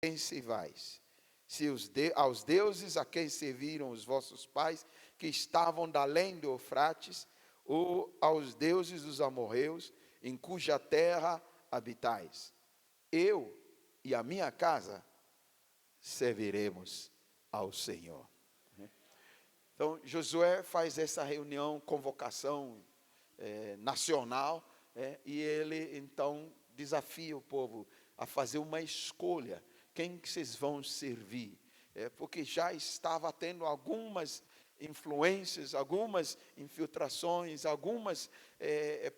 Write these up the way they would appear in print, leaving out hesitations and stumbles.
quem servais? Se aos deuses a quem serviram os vossos pais, que estavam da além do Eufrates, ou aos deuses dos amorreus, em cuja terra habitais. Eu e a minha casa serviremos ao Senhor. Então, Josué faz essa reunião, convocação nacional, e ele então desafia o povo a fazer uma escolha. Quem que vocês vão servir? Porque já estava tendo algumas influências, algumas infiltrações, algumas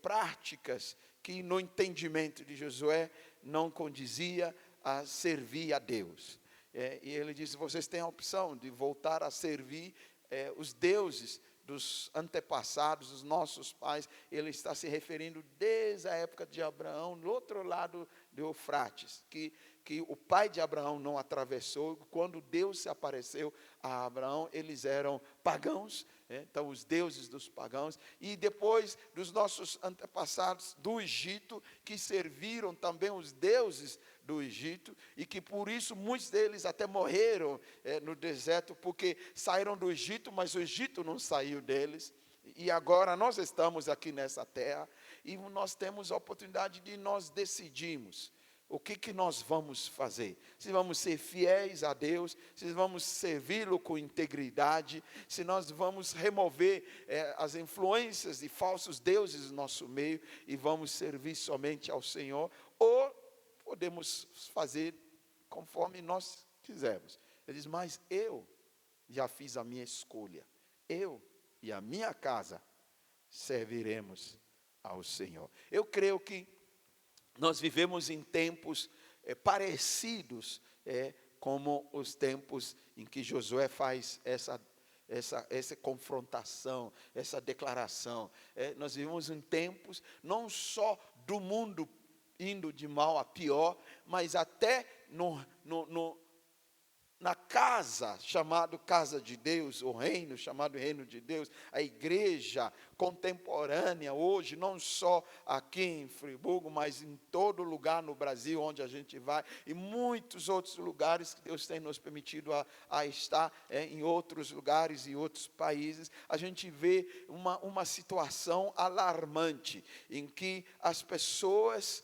práticas que no entendimento de Josué não condizia a servir a Deus. E ele diz, vocês têm a opção de voltar a servir os deuses dos antepassados, dos nossos pais. Ele está se referindo desde a época de Abraão, no outro lado do Eufrates, que o pai de Abraão não atravessou. Quando Deus se apareceu a Abraão, eles eram pagãos, então os deuses dos pagãos, e depois dos nossos antepassados do Egito, que serviram também os deuses do Egito, e que por isso muitos deles até morreram no deserto, porque saíram do Egito, mas o Egito não saiu deles. E agora nós estamos aqui nessa terra, e nós temos a oportunidade de nós decidirmos o que nós vamos fazer. Se vamos ser fiéis a Deus, se vamos servi-lo com integridade, se nós vamos remover as influências de falsos deuses no nosso meio e vamos servir somente ao Senhor, ou podemos fazer conforme nós quisermos. Ele diz, mas eu já fiz a minha escolha. Eu e a minha casa serviremos ao Senhor. Eu creio que nós vivemos em tempos parecidos como os tempos em que Josué faz essa confrontação, essa declaração. Nós vivemos em tempos não só do mundo indo de mal a pior, mas até na casa, chamado casa de Deus, o reino, chamado reino de Deus, a igreja contemporânea hoje, não só aqui em Friburgo, mas em todo lugar no Brasil onde a gente vai, e muitos outros lugares que Deus tem nos permitido a estar, em outros lugares e outros países, a gente vê uma situação alarmante, em que as pessoas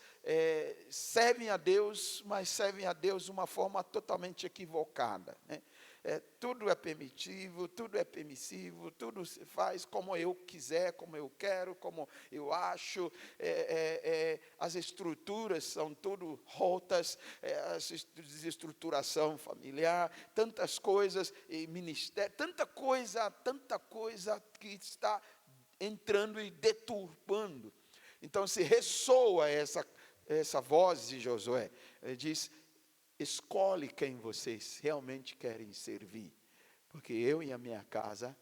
servem a Deus, mas servem a Deus de uma forma totalmente equivocada. Tudo é permitivo, tudo é permissivo, tudo se faz como eu quiser, como eu quero, como eu acho. As estruturas são tudo rotas, a desestruturação familiar, tantas coisas, e ministério, tanta coisa que está entrando e deturpando. Então se ressoa essa voz de Josué. Ele diz, escolhe quem vocês realmente querem servir, porque eu e a minha casa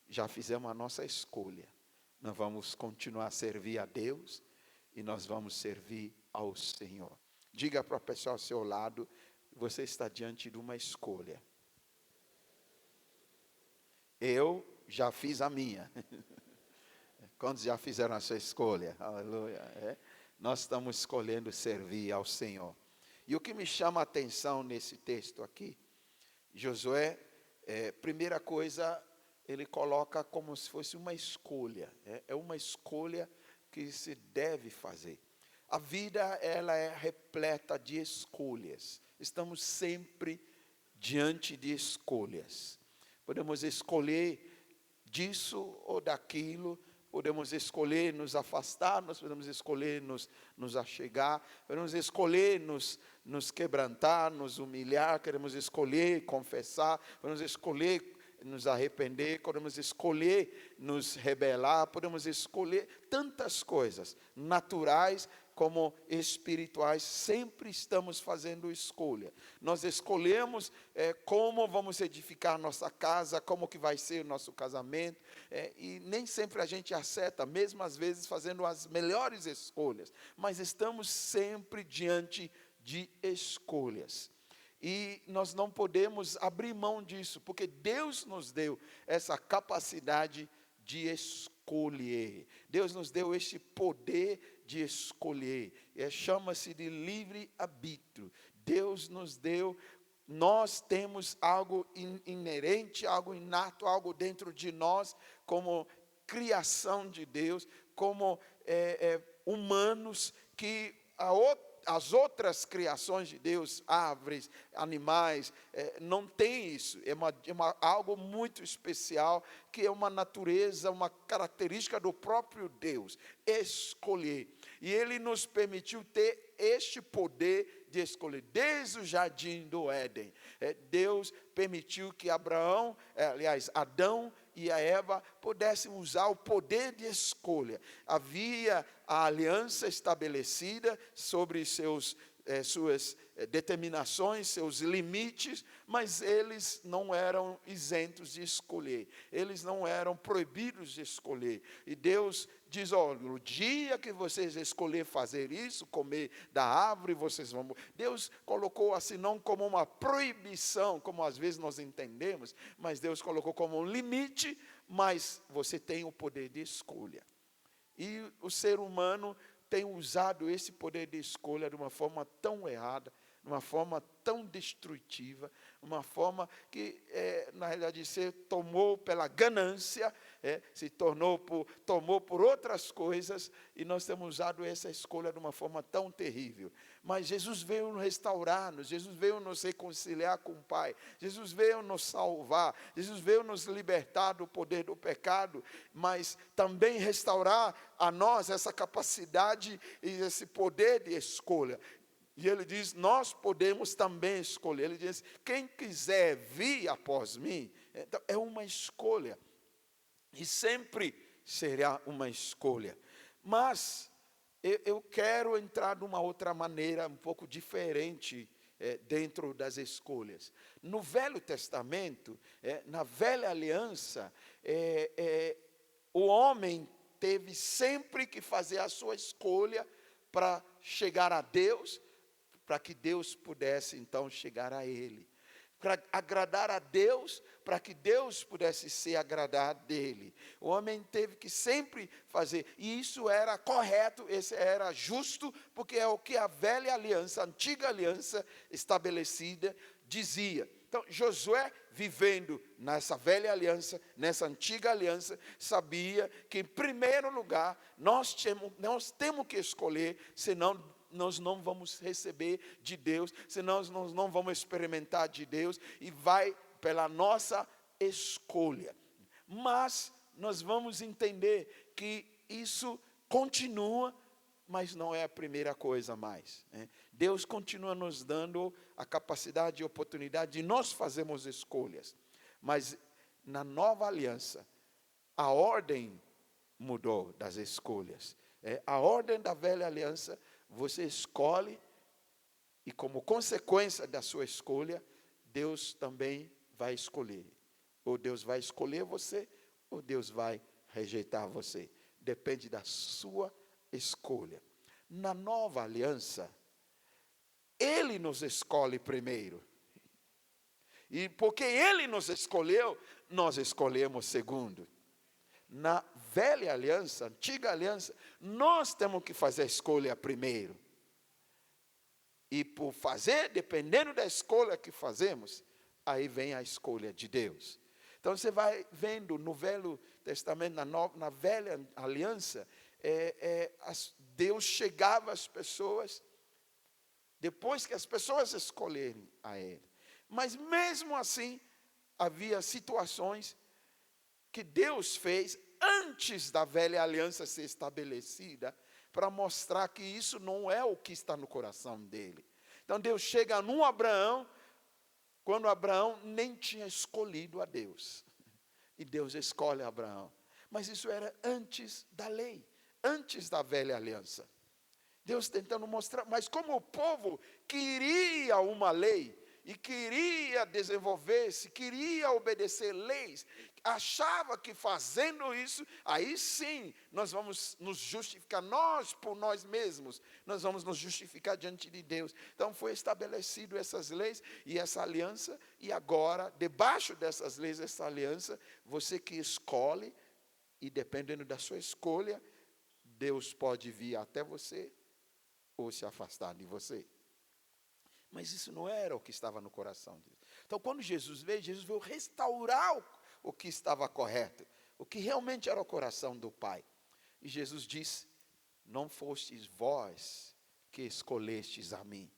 já fizemos a nossa escolha. Nós vamos continuar a servir a Deus e nós vamos servir ao Senhor. Diga para a pessoa ao seu lado, você está diante de uma escolha. Eu já fiz a minha. Quantos já fizeram a sua escolha? Aleluia. Nós estamos escolhendo servir ao Senhor. E o que me chama a atenção nesse texto aqui, Josué, primeira coisa, ele coloca como se fosse uma escolha. É uma escolha que se deve fazer. A vida, ela é repleta de escolhas. Estamos sempre diante de escolhas. Podemos escolher disso ou daquilo. Podemos escolher nos afastar, nós podemos escolher nos achegar, podemos escolher nos quebrantar, nos humilhar, queremos escolher confessar, podemos escolher nos arrepender, podemos escolher nos rebelar, podemos escolher tantas coisas, naturais como espirituais, sempre estamos fazendo escolha. Nós escolhemos como vamos edificar nossa casa, como que vai ser o nosso casamento, e nem sempre a gente acerta, mesmo às vezes fazendo as melhores escolhas, mas estamos sempre diante de escolhas. E nós não podemos abrir mão disso, porque Deus nos deu essa capacidade de escolher. Deus nos deu este poder de escolher. Chama-se de livre-arbítrio. Deus nos deu. Nós temos algo inerente, algo inato, algo dentro de nós, como criação de Deus, como humanos, que as outras criações de Deus, árvores, animais, não tem isso. É algo muito especial, que é uma natureza, uma característica do próprio Deus, escolher. E Ele nos permitiu ter este poder de escolher. Desde o jardim do Éden, Deus permitiu que Adão e a Eva pudessem usar o poder de escolha. Havia a aliança estabelecida sobre suas determinações, seus limites, mas eles não eram isentos de escolher. Eles não eram proibidos de escolher. E Deus diz: olha, no dia que vocês escolherem fazer isso, comer da árvore, vocês vão... Deus colocou assim, não como uma proibição, como às vezes nós entendemos, mas Deus colocou como um limite, mas você tem o poder de escolha. E o ser humano tem usado esse poder de escolha de uma forma tão errada, de uma forma tão destrutiva, uma forma que, na realidade, se tomou pela ganância, tomou por outras coisas, e nós temos usado essa escolha de uma forma tão terrível. Mas Jesus veio nos restaurar-nos, Jesus veio nos reconciliar com o Pai, Jesus veio nos salvar, Jesus veio nos libertar do poder do pecado, mas também restaurar a nós essa capacidade e esse poder de escolha. E Ele diz, nós podemos também escolher. Ele diz, quem quiser vir após mim, então é uma escolha. E sempre será uma escolha. Mas eu quero entrar de uma outra maneira, um pouco diferente, dentro das escolhas. No Velho Testamento, na Velha Aliança, o homem teve sempre que fazer a sua escolha para chegar a Deus, para que Deus pudesse então chegar a ele. Para agradar a Deus, para que Deus pudesse se agradar dele. O homem teve que sempre fazer, e isso era correto, esse era justo, porque é o que a velha aliança, a antiga aliança estabelecida dizia. Então, Josué, vivendo nessa velha aliança, nessa antiga aliança, sabia que, em primeiro lugar, nós temos que escolher, senão nós não vamos receber de Deus, senão nós não vamos experimentar de Deus, e vai pela nossa escolha. Mas nós vamos entender que isso continua, mas não é a primeira coisa mais. Deus continua nos dando a capacidade e oportunidade de nós fazermos escolhas. Mas na nova aliança, a ordem mudou das escolhas. A ordem da velha aliança, você escolhe, e como consequência da sua escolha, Deus também vai escolher. Ou Deus vai escolher você, ou Deus vai rejeitar você. Depende da sua escolha. Na nova aliança, Ele nos escolhe primeiro. E porque Ele nos escolheu, nós escolhemos segundo. Na velha aliança, antiga aliança, nós temos que fazer a escolha primeiro. E por fazer, dependendo da escolha que fazemos, aí vem a escolha de Deus. Então você vai vendo no Velho Testamento, na velha aliança, Deus chegava às pessoas, depois que as pessoas escolherem a Ele. Mas mesmo assim, havia situações que Deus fez antes da velha aliança ser estabelecida, para mostrar que isso não é o que está no coração dele. Então Deus chega num Abraão, quando Abraão nem tinha escolhido a Deus. E Deus escolhe Abraão. Mas isso era antes da lei, antes da velha aliança. Deus tentando mostrar, mas como o povo queria uma lei, e queria desenvolver-se, queria obedecer leis, achava que fazendo isso, aí sim, nós vamos nos justificar, nós por nós mesmos, nós vamos nos justificar diante de Deus. Então foi estabelecido essas leis e essa aliança, e agora, debaixo dessas leis, essa aliança, você que escolhe, e dependendo da sua escolha, Deus pode vir até você, ou se afastar de você. Mas isso não era o que estava no coração deles. Então, quando Jesus veio restaurar o que estava correto, o que realmente era o coração do Pai. E Jesus disse: não fostes vós que escolhestes a mim,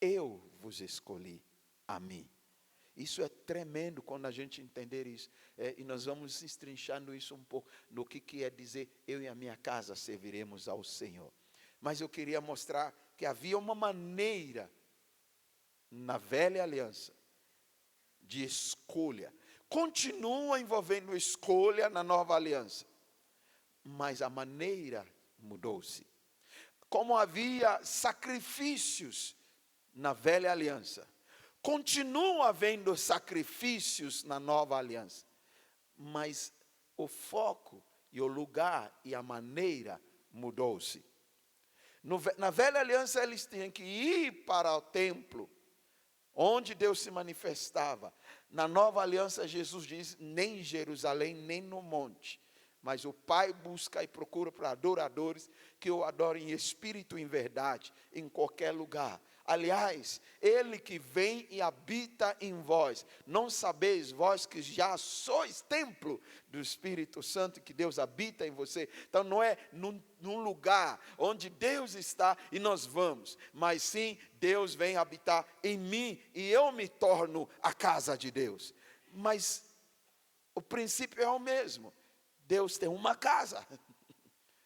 eu vos escolhi a mim. Isso é tremendo quando a gente entender isso. E nós vamos estrinchando isso um pouco no que quer dizer: eu e a minha casa serviremos ao Senhor. Mas eu queria mostrar que havia uma maneira na velha aliança de escolha. Continua envolvendo escolha na nova aliança, mas a maneira mudou-se. Como havia sacrifícios na velha aliança, continua havendo sacrifícios na nova aliança, mas o foco e o lugar e a maneira mudou-se. Na velha aliança eles tinham que ir para o templo, onde Deus se manifestava. Na nova aliança Jesus diz: nem em Jerusalém, nem no monte, mas o Pai busca e procura para adoradores que o adorem em espírito e em verdade, em qualquer lugar. Aliás, Ele que vem e habita em vós. Não sabeis vós que já sois templo do Espírito Santo, que Deus habita em você? Então não é num lugar onde Deus está e nós vamos, mas sim Deus vem habitar em mim e eu me torno a casa de Deus. Mas o princípio é o mesmo. Deus tem uma casa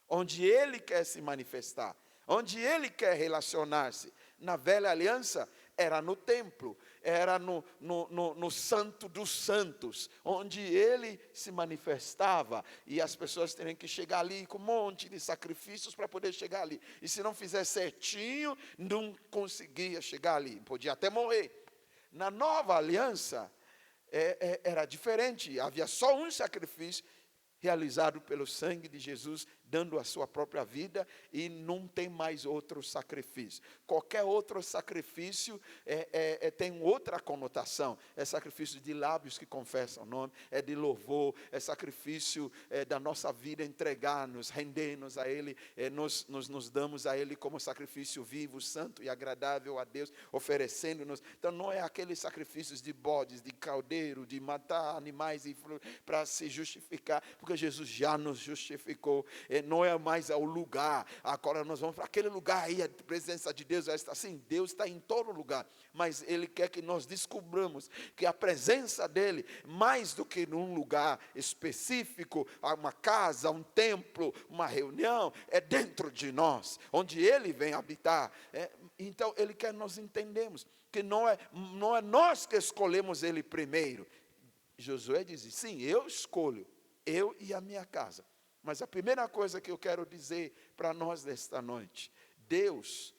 onde Ele quer se manifestar, onde Ele quer relacionar-se. Na velha aliança era no templo, era no santo dos santos, onde Ele se manifestava, e as pessoas teriam que chegar ali com um monte de sacrifícios para poder chegar ali, e se não fizer certinho, não conseguia chegar ali, podia até morrer. Na nova aliança era diferente, havia só um sacrifício realizado pelo sangue de Jesus, dando a sua própria vida, e não tem mais outro sacrifício. Qualquer outro sacrifício tem outra conotação. É sacrifício de lábios que confessam o nome, é de louvor, é sacrifício da nossa vida, entregar-nos, render-nos a Ele, nos damos a Ele como sacrifício vivo, santo e agradável a Deus, oferecendo-nos. Então não é aqueles sacrifícios de bodes, de caldeiro, de matar animais para se justificar, porque Jesus já nos justificou. Não é mais o lugar, agora nós vamos para aquele lugar aí, a presença de Deus já está assim. Deus está em todo lugar, mas Ele quer que nós descobramos que a presença dEle, mais do que num lugar específico, uma casa, um templo, uma reunião, é dentro de nós, onde Ele vem habitar. Então Ele quer nós entendermos que não é nós que escolhemos Ele primeiro. Josué diz: sim, eu escolho, eu e a minha casa. Mas a primeira coisa que eu quero dizer para nós nesta noite: Deus,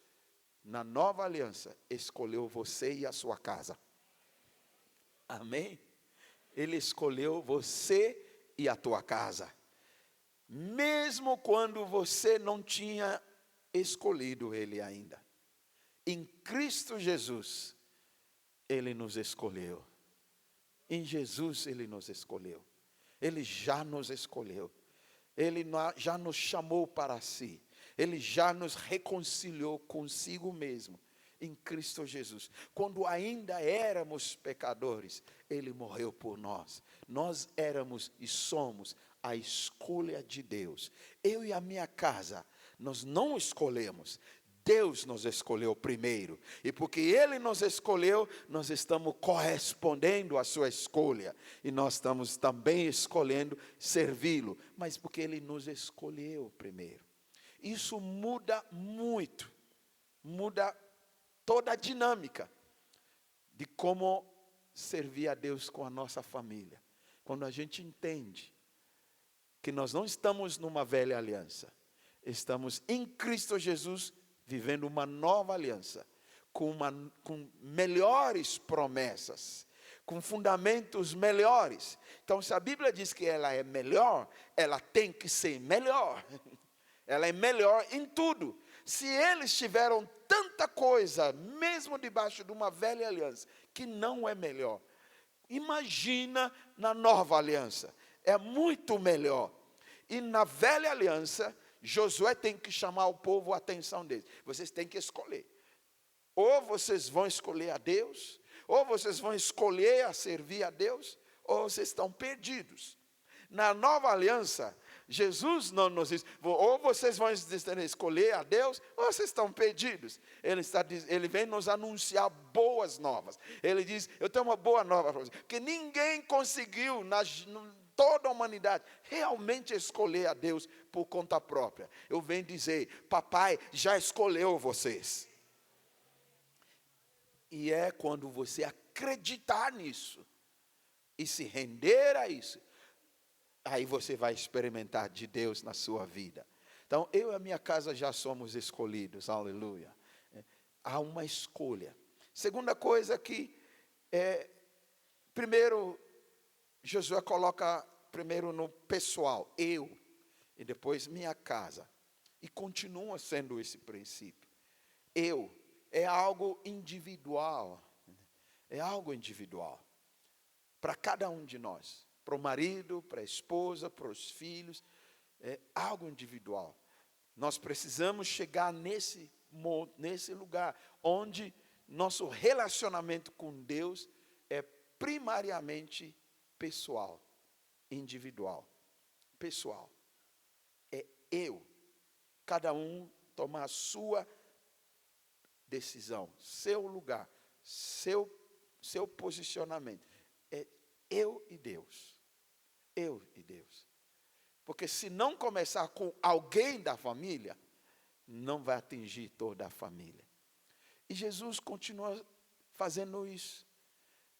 na nova aliança, escolheu você e a sua casa. Amém? Ele escolheu você e a tua casa. Mesmo quando você não tinha escolhido Ele ainda. Em Cristo Jesus, Ele nos escolheu. Em Jesus Ele nos escolheu. Ele já nos escolheu. Ele já nos chamou para si. Ele já nos reconciliou consigo mesmo, em Cristo Jesus. Quando ainda éramos pecadores, Ele morreu por nós. Nós éramos e somos a escolha de Deus. Eu e a minha casa, nós não escolhemos. Deus nos escolheu primeiro, e porque Ele nos escolheu, nós estamos correspondendo à sua escolha, e nós estamos também escolhendo servi-lo, mas porque Ele nos escolheu primeiro. Isso muda muito, muda toda a dinâmica de como servir a Deus com a nossa família. Quando a gente entende que nós não estamos numa velha aliança, estamos em Cristo Jesus, vivendo uma nova aliança, com melhores promessas, com fundamentos melhores. Então, se a Bíblia diz que ela é melhor, ela tem que ser melhor. Ela é melhor em tudo. Se eles tiveram tanta coisa, mesmo debaixo de uma velha aliança, que não é melhor, imagina na nova aliança. É muito melhor. E na velha aliança, Josué tem que chamar o povo a atenção deles. Vocês têm que escolher. Ou vocês vão escolher a Deus, ou vocês vão escolher a servir a Deus, ou vocês estão perdidos. Na nova aliança, Jesus não nos diz, ou vocês vão escolher a Deus, ou vocês estão perdidos. Ele vem nos anunciar boas novas. Ele diz, eu tenho uma boa nova para vocês. Porque ninguém conseguiu, toda a humanidade, realmente escolher a Deus por conta própria. Eu venho dizer, papai já escolheu vocês. E é quando você acreditar nisso, e se render a isso, aí você vai experimentar de Deus na sua vida. Então, eu e a minha casa já somos escolhidos, aleluia. Há uma escolha. Segunda coisa que, primeiro, Josué coloca primeiro no pessoal, eu, e depois minha casa. E continua sendo esse princípio. Eu, é algo individual. É algo individual. Para cada um de nós. Para o marido, para a esposa, para os filhos, é algo individual. Nós precisamos chegar nesse lugar, onde nosso relacionamento com Deus é primariamente pessoal, individual. Pessoal. É eu. Cada um tomar a sua decisão, seu lugar, seu posicionamento. É eu e Deus. Eu e Deus. Porque se não começar com alguém da família, não vai atingir toda a família. E Jesus continua fazendo isso.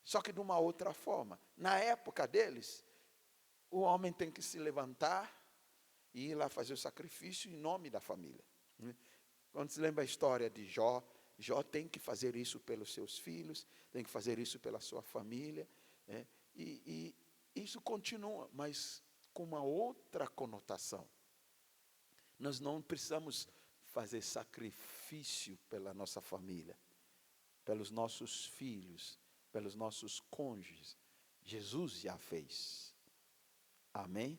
Só que de uma outra forma. Na época deles, o homem tem que se levantar e ir lá fazer o sacrifício em nome da família. Quando se lembra a história de Jó, Jó tem que fazer isso pelos seus filhos, tem que fazer isso pela sua família. E isso continua, mas com uma outra conotação. Nós não precisamos fazer sacrifício pela nossa família, pelos nossos filhos, pelos nossos cônjuges. Jesus já fez. Amém?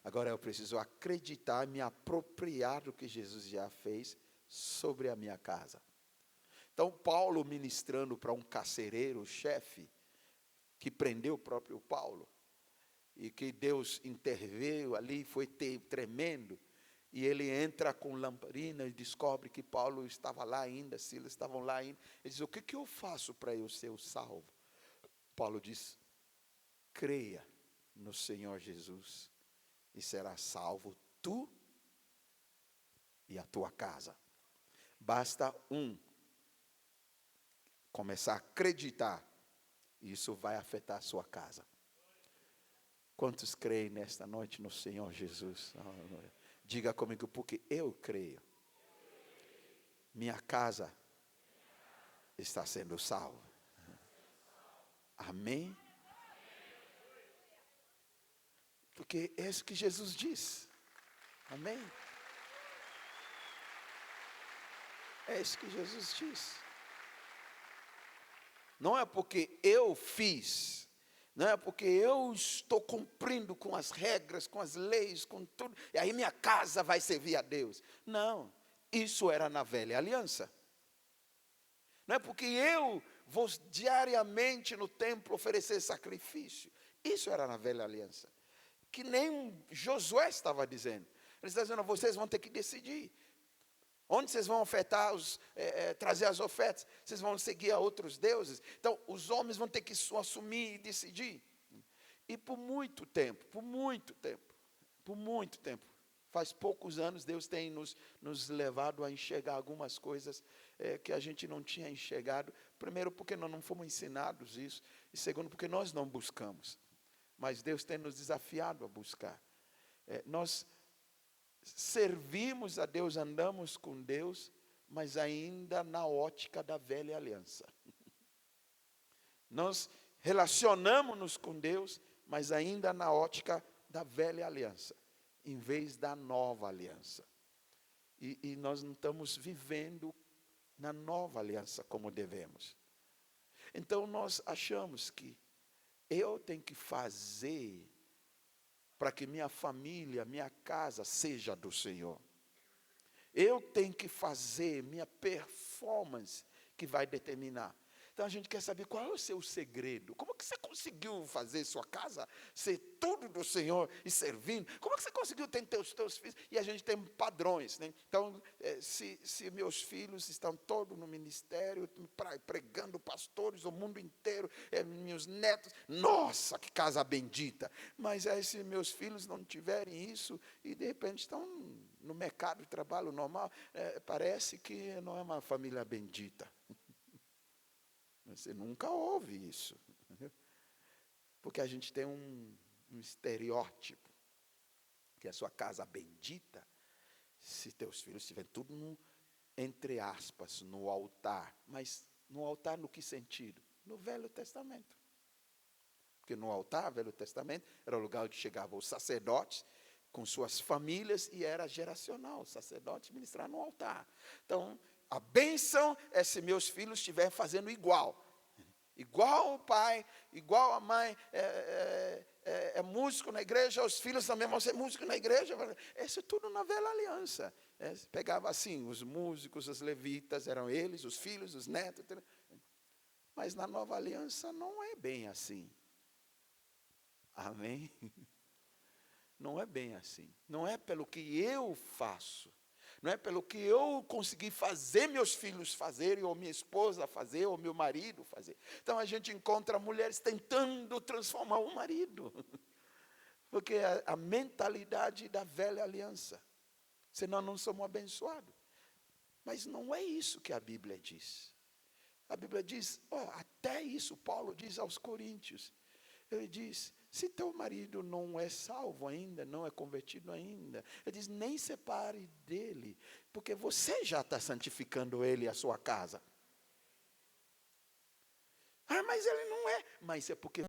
Agora eu preciso acreditar, me apropriar do que Jesus já fez sobre a minha casa. Então, Paulo ministrando para um carcereiro, chefe, que prendeu o próprio Paulo, e que Deus interveio ali, foi tremendo, e ele entra com lamparina e descobre que Paulo estava lá ainda, Silas estavam lá ainda. Ele diz, o que eu faço para eu ser salvo? Paulo diz, creia no Senhor Jesus, e será salvo tu e a tua casa. Basta começar a acreditar, e isso vai afetar a sua casa. Quantos creem nesta noite no Senhor Jesus? Diga comigo, porque eu creio. Minha casa está sendo salva. Amém? Porque é isso que Jesus diz. Amém? É isso que Jesus diz. Não é porque eu fiz, não é porque eu estou cumprindo com as regras, com as leis, com tudo, e aí minha casa vai servir a Deus. Não, isso era na velha aliança. Não é porque eu vou diariamente no templo oferecer sacrifício. Isso era na velha aliança. Que nem Josué estava dizendo. Ele está dizendo, vocês vão ter que decidir. Onde vocês vão ofertar, trazer as ofertas? Vocês vão seguir a outros deuses? Então, os homens vão ter que assumir e decidir. E por muito tempo, faz poucos anos, Deus tem nos levado a enxergar algumas coisas que a gente não tinha enxergado. Primeiro, porque nós não fomos ensinados isso. E segundo, porque nós não buscamos. Mas Deus tem nos desafiado a buscar. Nós servimos a Deus, andamos com Deus, mas ainda na ótica da velha aliança. Nós relacionamos-nos com Deus, mas ainda na ótica da velha aliança, em vez da nova aliança. E nós não estamos vivendo na nova aliança como devemos. Então nós achamos que eu tenho que fazer para que minha família, minha casa seja do Senhor. Eu tenho que fazer minha performance, que vai determinar. Então a gente quer saber qual é o seu segredo. Como que você conseguiu fazer sua casa ser tudo do Senhor e servindo? Como que você conseguiu ter os teus filhos? E a gente tem padrões, né? Então, se meus filhos estão todos no ministério, pregando pastores, o mundo inteiro, meus netos, nossa, que casa bendita. Mas aí se meus filhos não tiverem isso, e de repente estão no mercado de trabalho normal, parece que não é uma família bendita. Você nunca ouve isso. Entendeu? Porque a gente tem um estereótipo, que a sua casa bendita, se teus filhos estiverem tudo, entre aspas, no altar. Mas no altar no que sentido? No Velho Testamento. Porque no altar, Velho Testamento, era o lugar onde chegavam os sacerdotes, com suas famílias, e era geracional, os sacerdotes ministrar no altar. Então, a bênção é se meus filhos estiverem fazendo igual. Igual o pai, igual a mãe, é músico na igreja, os filhos também vão ser músicos na igreja. Isso tudo na velha aliança. Pegava assim, os músicos, os levitas, eram eles, os filhos, os netos. Mas na nova aliança não é bem assim. Amém? Não é bem assim. Não é pelo que eu faço. Não é pelo que eu consegui fazer meus filhos fazerem, ou minha esposa fazer, ou meu marido fazer. Então a gente encontra mulheres tentando transformar o marido. Porque a mentalidade da velha aliança. Senão não somos abençoados. Mas não é isso que a Bíblia diz. A Bíblia diz, até isso Paulo diz aos Coríntios. Ele diz, se teu marido não é salvo ainda, não é convertido ainda, ele diz, nem separe dele, porque você já está santificando ele e a sua casa. Mas ele não é. Mas é porque